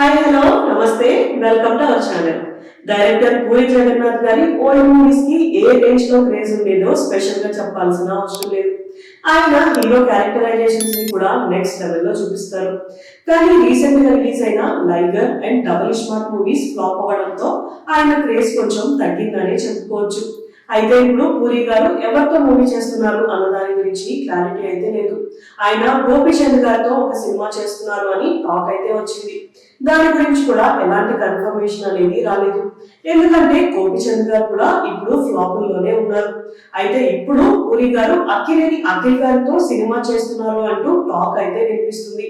Hi hello నమస్తే welcome to our channel. Director Puri Jagannadh గారి old movies కి ఏ రేంజ్ లో క్రేజ్ ఉండేదో స్పెషల్ గా చెప్పాల్సిన అవసరం లేదు. ఆయన హీరో క్యారెక్టరైజేషన్స్ ని కూడా నెక్స్ట్ లెవెల్ లో చూపిస్తారు. కానీ రీసెంట్ గా రిలీజ్ అయిన Liger and double smart movies flop అవ్వడంతో ఆయన క్రేజ్ కొంచెం తగ్గిందని చెప్పుకోవచ్చు. అయితే ఇప్పుడు పూరి గారు ఎవరితో మూవీ చేస్తున్నారు అన్న దాని గురించి క్లారిటీ అయితే లేదు. ఆయన గోపీచంద్ గారితో ఒక సినిమా చేస్తున్నారు అని టాక్ అయితే వచ్చింది. దాని గురించి కూడా ఎలాంటి కన్ఫర్మేషన్ అనేది రాలేదు. ఎందుకంటే గోపీచంద్ గారు కూడా ఇప్పుడు ఫ్లాపుల్లోనే ఉన్నారు. అయితే ఇప్పుడు పూరి గారు అక్కినేని అఖిల్ గారితో సినిమా చేస్తున్నారు అంటూ టాక్ అయితే వినిపిస్తుంది.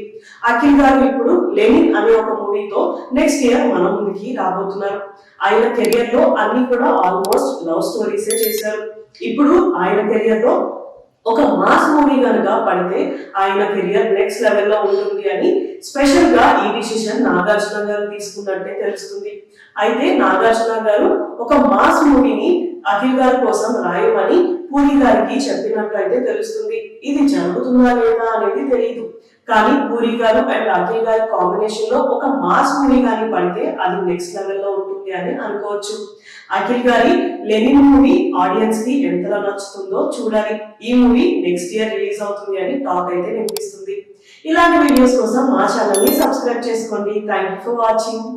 అఖిల్ గారు ఇప్పుడు లెనిన్ అనే ఒక మూవీతో నెక్స్ట్ ఇయర్ మన ముందుకి రాబోతున్నారు. ఆయన కెరియర్ లో అన్ని కూడా ఆల్మోస్ట్ లవ్ స్టోరీసే చేశారు. ఇప్పుడు ఆయన కెరియర్ లో ఒక మాస్ మూవీ కనుక పడితే ఆయన కెరియర్ నెక్స్ట్ లెవెల్లో ఉంటుంది అని స్పెషల్ గా ఈ డిసిషన్ నాగార్జున గారు తీసుకున్నట్టే తెలుస్తుంది. అయితే నాగార్జున గారు ఒక మాస్ మూవీని అఖిల్ గారి కోసం రాయమని పూరి గారికి చెప్పినట్లయితే తెలుస్తుంది. ఇది జరుగుతుందా లేదా అనేది తెలియదు. కానీ పూరి గారు అండ్ అఖిల్ గారి కాంబినేషన్ లో ఒక మాస్ మూవీ కానీ పడితే అది నెక్స్ట్ లెవెల్లో ఉంటుంది అని అనుకోవచ్చు. అఖిల్ గారి లెనిన్ మూవీ ఆడియన్స్ కి ఎంతలా నచ్చుతుందో చూడాలి. ఈ మూవీ నెక్స్ట్ ఇయర్ రిలీజ్ అవుతుంది అని టాక్ అయితే వినిపిస్తుంది. ఇలాంటి వీడియోస్ కోసం మా ఛానల్ ని సబ్స్క్రైబ్ చేసుకోండి. Thank you for watching.